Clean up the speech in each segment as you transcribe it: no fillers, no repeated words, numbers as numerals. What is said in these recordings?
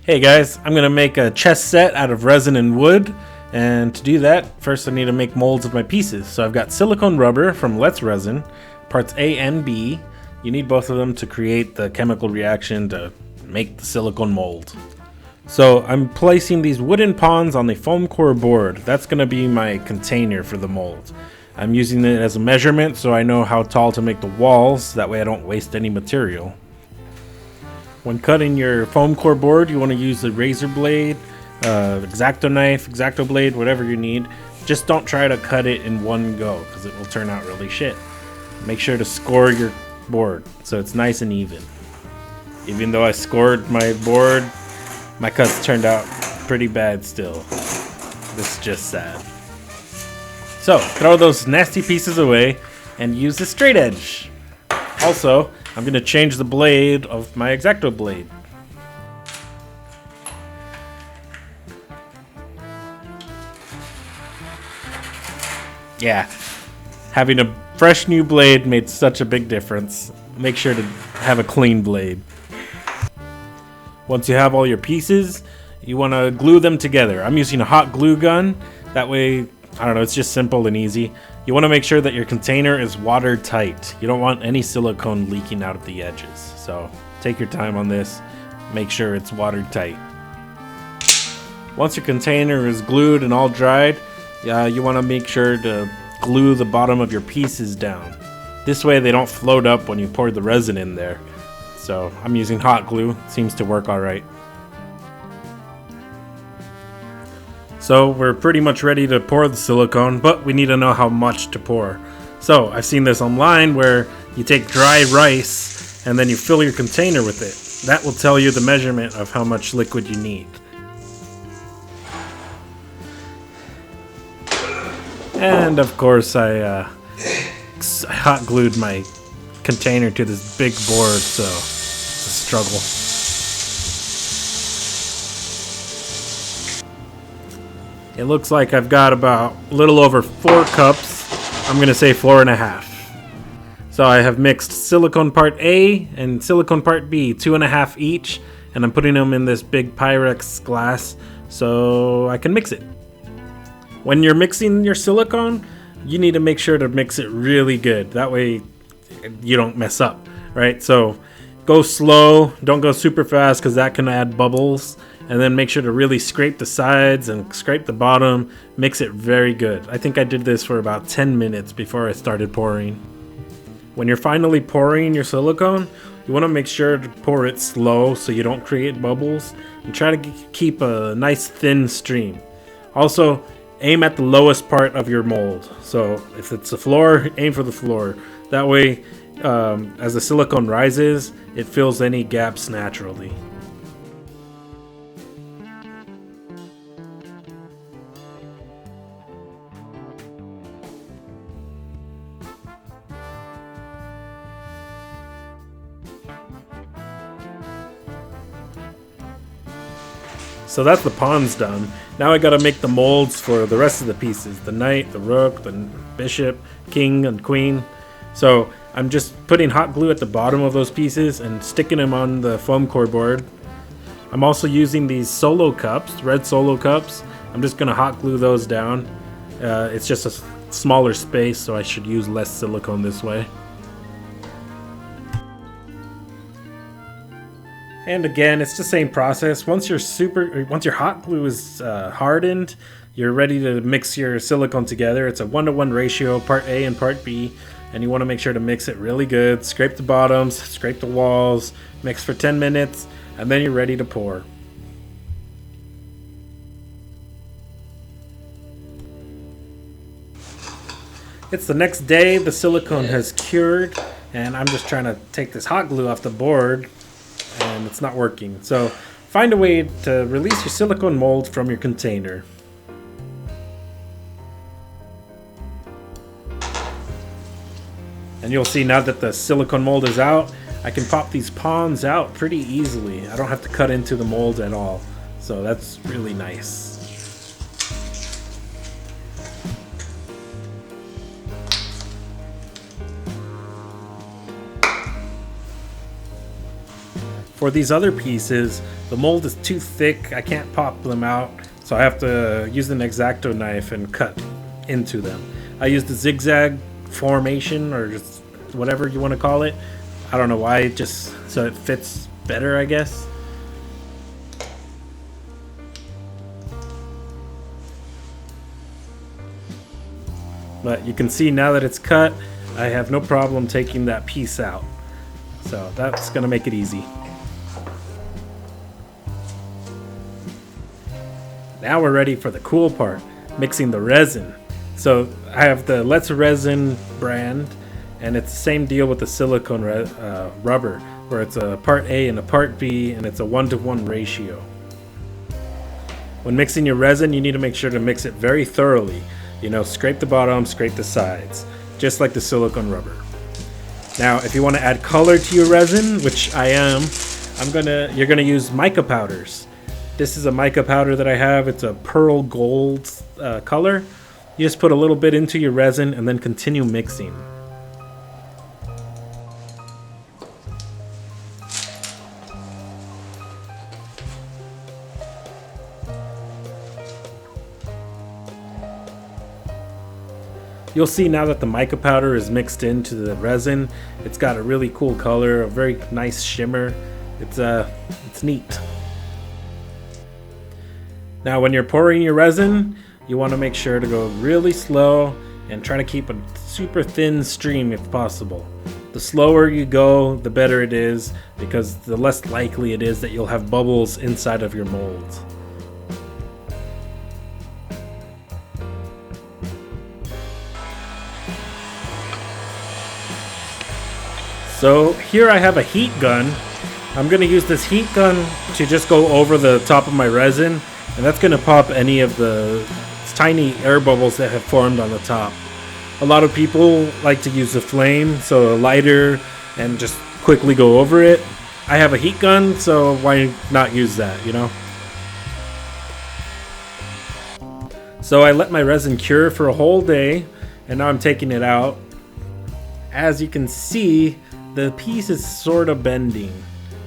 Hey guys, I'm gonna make a chess set out of resin and wood, and to do that, first I need to make molds of my pieces. So I've got silicone rubber from Let's Resin, parts A and B. You need both of them to create the chemical reaction to make the silicone mold. So I'm placing these wooden pawns on the foam core board. That's gonna be my container for the mold. I'm using it as a measurement so I know how tall to make the walls, that way I don't waste any material. When cutting your foam core board, you want to use the razor blade, X-Acto knife, X-Acto blade, whatever you need. Just don't try to cut it in one go because it will turn out really shit. Make sure to score your board so it's nice and even. Even though I scored my board, my cuts turned out pretty bad still. This is just sad. So throw those nasty pieces away and use the straight edge. Also, I'm going to change the blade of my X-Acto blade. Yeah, having a fresh new blade made such a big difference. Make sure to have a clean blade. Once you have all your pieces, you want to glue them together. I'm using a hot glue gun. That way, I don't know, it's just simple and easy. You want to make sure that your container is watertight. You don't want any silicone leaking out of the edges. So take your time on this. Make sure it's watertight. Once your container is glued and all dried, you want to make sure to glue the bottom of your pieces down. This way they don't float up when you pour the resin in there. So I'm using hot glue. Seems to work all right. So we're pretty much ready to pour the silicone, but we need to know how much to pour. So I've seen this online where you take dry rice and then you fill your container with it. That will tell you the measurement of how much liquid you need. And of course I hot glued my container to this big board, so it's a struggle. It looks like I've got about a little over 4 cups. I'm going to say 4.5. So I have mixed silicone part A and silicone part B, 2.5 each, and I'm putting them in this big Pyrex glass so I can mix it. When you're mixing your silicone, you need to make sure to mix it really good. That way you don't mess up, right? So go slow, don't go super fast because that can add bubbles. And then make sure to really scrape the sides and scrape the bottom. Mix it very good. I think I did this for about 10 minutes before I started pouring. When you're finally pouring your silicone, you want to make sure to pour it slow so you don't create bubbles. And try to keep a nice thin stream. Also, aim at the lowest part of your mold. So if it's the floor, aim for the floor. That way, as the silicone rises, it fills any gaps naturally. So that's the pawns done. Now I gotta make the molds for the rest of the pieces. The knight, the rook, the bishop, king, and queen. So I'm just putting hot glue at the bottom of those pieces and sticking them on the foam core board. I'm also using these solo cups, red solo cups. I'm just gonna hot glue those down. It's just a smaller space, so I should use less silicone this way. And again, it's the same process. Once your hot glue is hardened, you're ready to mix your silicone together. It's a 1-to-1 ratio, part A and part B, and you want to make sure to mix it really good. Scrape the bottoms, scrape the walls, mix for 10 minutes, and then you're ready to pour. It's the next day, the silicone has cured, and I'm just trying to take this hot glue off the board. And it's not working. So find a way to release your silicone mold from your container. And you'll see now that the silicone mold is out, I can pop these pawns out pretty easily. I don't have to cut into the mold at all. So that's really nice. For these other pieces, the mold is too thick. I can't pop them out, so I have to use an X-Acto knife and cut into them. I use the zigzag formation, or just whatever you want to call it. I don't know why, just so it fits better, I guess. But you can see now that it's cut, I have no problem taking that piece out. So that's gonna make it easy. Now we're ready for the cool part, mixing the resin. So I have the Let's Resin brand, and it's the same deal with the silicone rubber, where it's a part A and a part B, and it's a 1-to-1 ratio. When mixing your resin, you need to make sure to mix it very thoroughly. You know, scrape the bottom, scrape the sides, just like the silicone rubber. Now, if you want to add color to your resin, which I am, you're gonna use mica powders. This is a mica powder that I have. It's a pearl gold color. You just put a little bit into your resin and then continue mixing. You'll see now that the mica powder is mixed into the resin. It's got a really cool color, a very nice shimmer. It's neat. Now when you're pouring your resin, you want to make sure to go really slow and try to keep a super thin stream if possible. The slower you go, the better it is, because the less likely it is that you'll have bubbles inside of your molds. So here I have a heat gun. I'm going to use this heat gun to just go over the top of my resin, and that's going to pop any of the tiny air bubbles that have formed on the top. A lot of people like to use the flame, so a lighter, and just quickly go over it. I have a heat gun, so why not use that, you know? So I let my resin cure for a whole day, and now I'm taking it out. As you can see, the piece is sort of bending.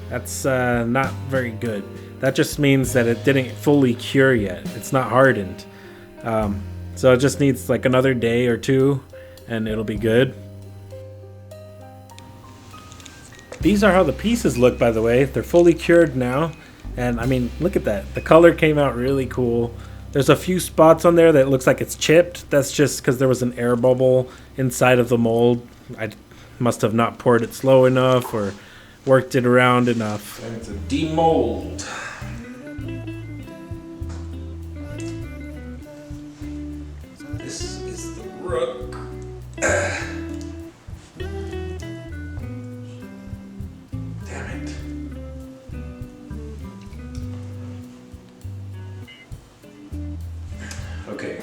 That's not very good. That just means that it didn't fully cure yet. It's not hardened. So it just needs like another day or two and it'll be good. These are how the pieces look, by the way. They're fully cured now. And I mean, look at that. The color came out really cool. There's a few spots on there that looks like it's chipped. That's just because there was an air bubble inside of the mold. I must have not poured it slow enough or worked it around enough. And it's a demold. This is the rook. Damn it. Okay.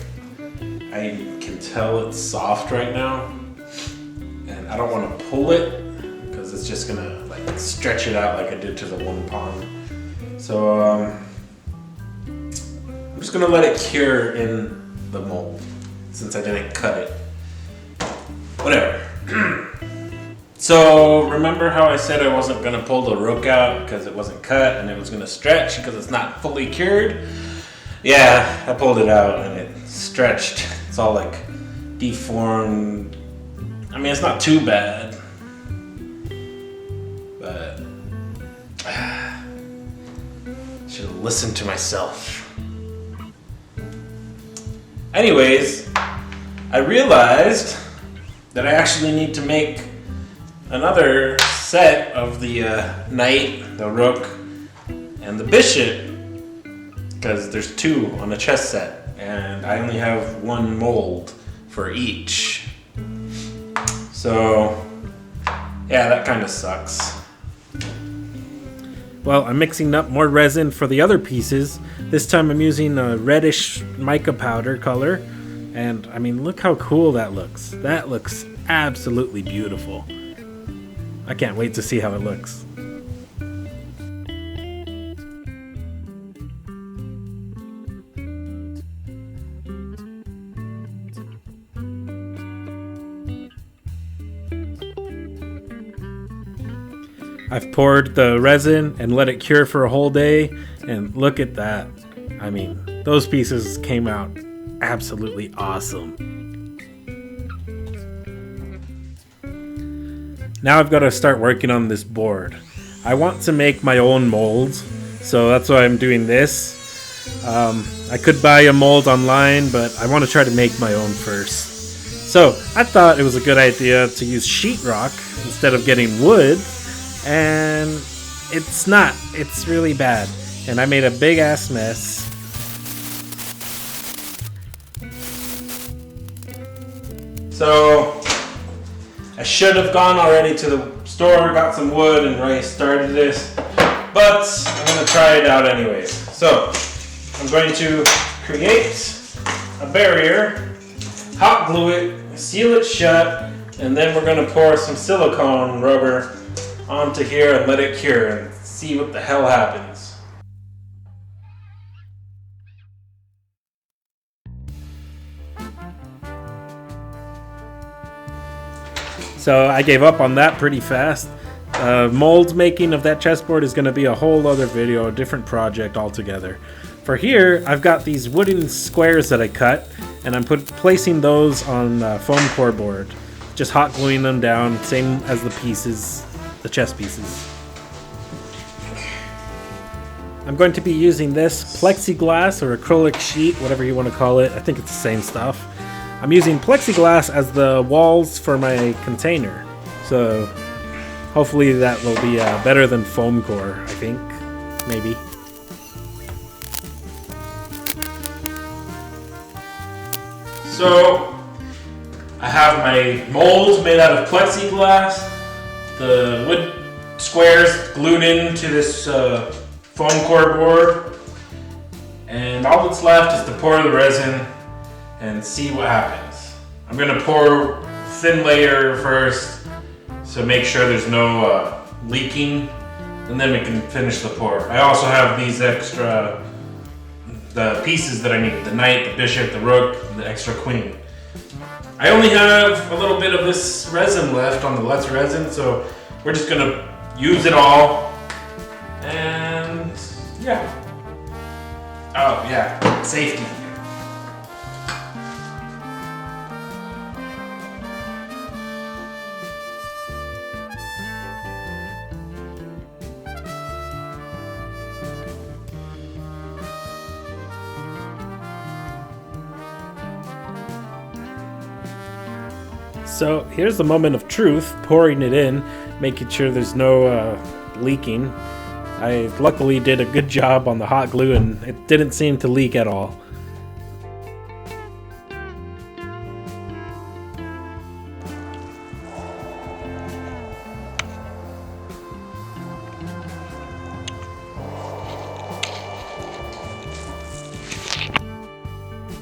I can tell it's soft right now. I don't want to pull it because it's just gonna like stretch it out like I did to the one palm. So I'm just gonna let it cure in the mold since I didn't cut it. Whatever. So remember how I said I wasn't gonna pull the rook out because it wasn't cut and it was gonna stretch because it's not fully cured? Yeah, I pulled it out and it stretched. It's all like deformed. I mean, it's not too bad, but should have listened to myself. Anyways, I realized that I actually need to make another set of the knight, the rook, and the bishop, because there's two on the chess set, and I only have one mold for each. So, yeah, that kind of sucks. Well, I'm mixing up more resin for the other pieces. This time I'm using a reddish mica powder color. And, I mean, look how cool that looks. That looks absolutely beautiful. I can't wait to see how it looks. I've poured the resin and let it cure for a whole day, and look at that. I mean, those pieces came out absolutely awesome. Now I've got to start working on this board. I want to make my own molds, so that's why I'm doing this. I could buy a mold online, but I want to try to make my own first. So I thought it was a good idea to use sheetrock instead of getting wood, and it's not. It's really bad, and I made a big ass mess. So I should have gone already to the store, got some wood, and already started this, but I'm going to try it out anyways. So I'm going to create a barrier, hot glue it, seal it shut, and then we're going to pour some silicone rubber onto here and let it cure and see what the hell happens. So I gave up on that pretty fast. Mold making of that chessboard is going to be a whole other video, a different project altogether. For here, I've got these wooden squares that I cut, and I'm placing those on foam core board. Just hot gluing them down, same as the pieces, the chess pieces. I'm going to be using this plexiglass or acrylic sheet, whatever you want to call it. I think it's the same stuff. I'm using plexiglass as the walls for my container, so hopefully that will be better than foam core, I think, maybe. So I have my mold made out of plexiglass, the wood squares glued into this foam core board, and all that's left is to pour the resin and see what happens. I'm gonna pour thin layer first, so make sure there's no leaking, and then we can finish the pour. I also have these extra, the pieces that I need, the knight, the bishop, the rook, and the extra queen. I only have a little bit of this resin left on the Let's resin, so we're just gonna use it all, and yeah. Oh yeah, safety. So here's the moment of truth, pouring it in, making sure there's no leaking. I luckily did a good job on the hot glue and it didn't seem to leak at all.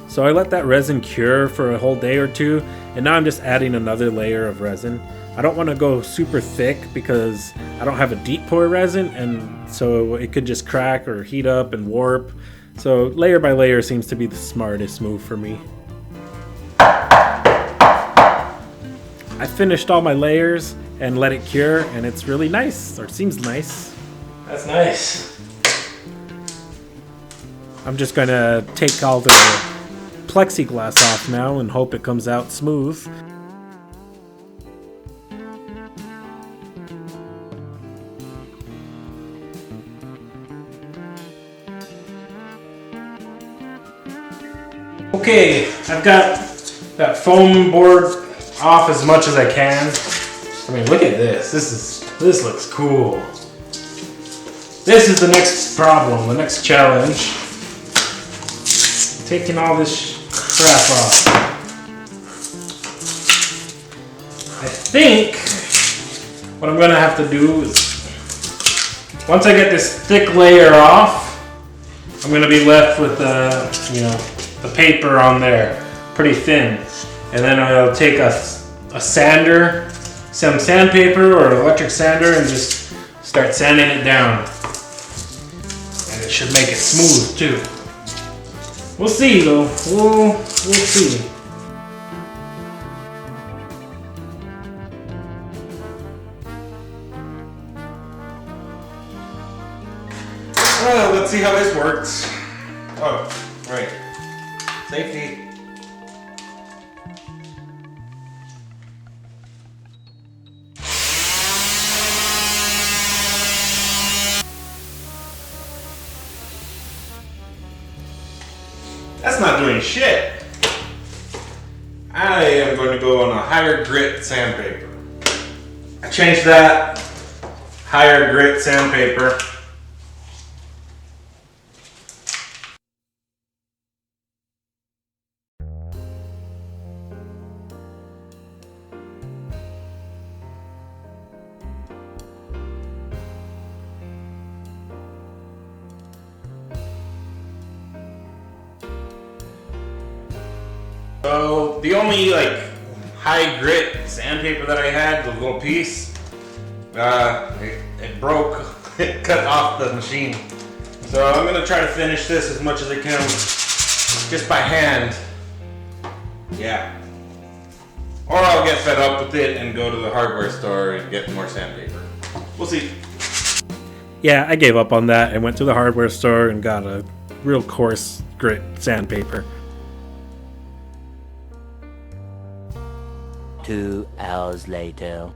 So I let that resin cure for a whole day or two, and now I'm just adding another layer of resin. I don't want to go super thick because I don't have a deep pour resin, and so it could just crack or heat up and warp. So layer by layer seems to be the smartest move for me. I finished all my layers and let it cure, and it's really nice, or it seems nice. That's nice. I'm just gonna take all the plexiglass off now and hope it comes out smooth. Okay, I've got that foam board off as much as I can. I mean, look at this. This looks cool. This is the next problem, the next challenge. Taking all this crap off. I think what I'm gonna have to do is, once I get this thick layer off, I'm gonna be left with the paper on there, pretty thin, and then I'll take a sander, some sandpaper or an electric sander, and just start sanding it down, and it should make it smooth too. We'll see though. We'll see. let's see how this works. Oh, right. Safety. That's not doing shit. I am going to go on a higher grit sandpaper. I changed that. Higher grit sandpaper. So the only like high grit sandpaper that I had, the little piece, it broke. It cut off the machine. So I'm gonna try to finish this as much as I can just by hand. Yeah. Or I'll get fed up with it and go to the hardware store and get more sandpaper. We'll see. Yeah, I gave up on that and went to the hardware store and got a real coarse grit sandpaper. 2 hours later.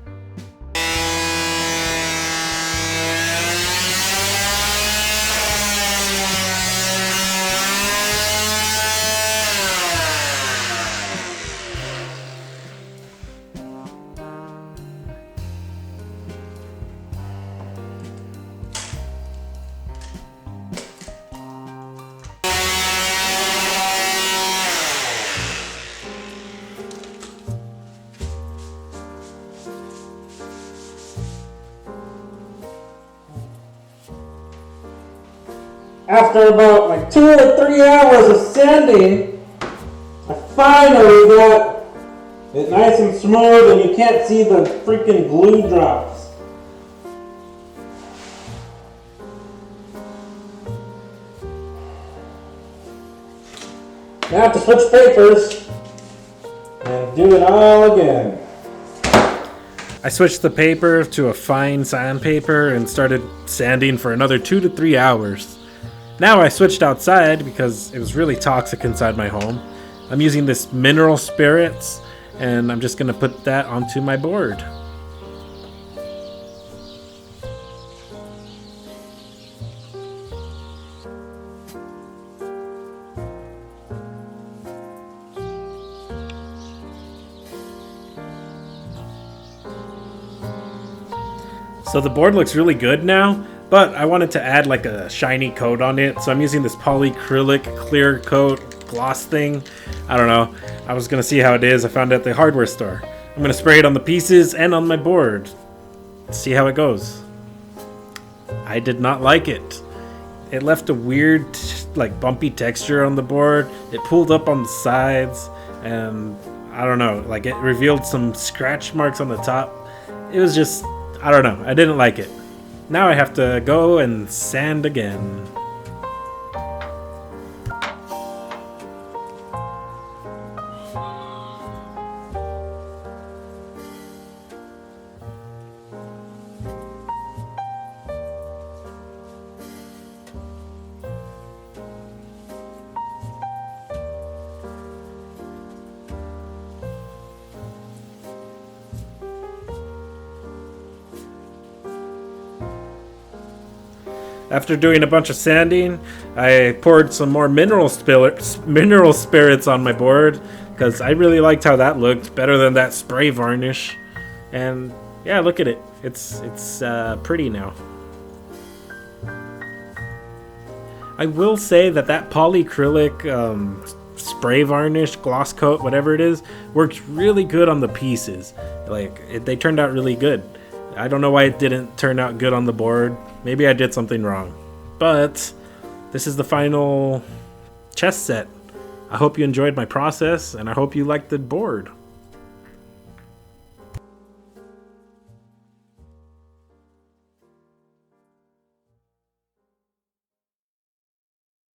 After about like 2 or 3 hours of sanding, I finally got it nice and smooth and you can't see the freaking glue drops. Now I have to switch papers and do it all again. I switched the paper to a fine sandpaper and started sanding for another 2 to 3 hours. Now I switched outside because it was really toxic inside my home. I'm using this mineral spirits and I'm just gonna put that onto my board. So the board looks really good now, but I wanted to add like a shiny coat on it, so I'm using this polyacrylic clear coat gloss thing. I don't know. I was gonna see how it is. I found it at the hardware store. I'm gonna spray it on the pieces and on my board. See how it goes. I did not like it. It left a weird, like bumpy texture on the board. It pulled up on the sides, and I don't know. Like it revealed some scratch marks on the top. It was just, I don't know. I didn't like it. Now I have to go and sand again. After doing a bunch of sanding, I poured some more mineral spirits on my board because I really liked how that looked, better than that spray varnish. And yeah, look at it. It's pretty now. I will say that polyacrylic spray varnish, gloss coat, whatever it is, works really good on the pieces. They turned out really good. I don't know why it didn't turn out good on the board. Maybe I did something wrong. But this is the final chess set. I hope you enjoyed my process, and I hope you liked the board.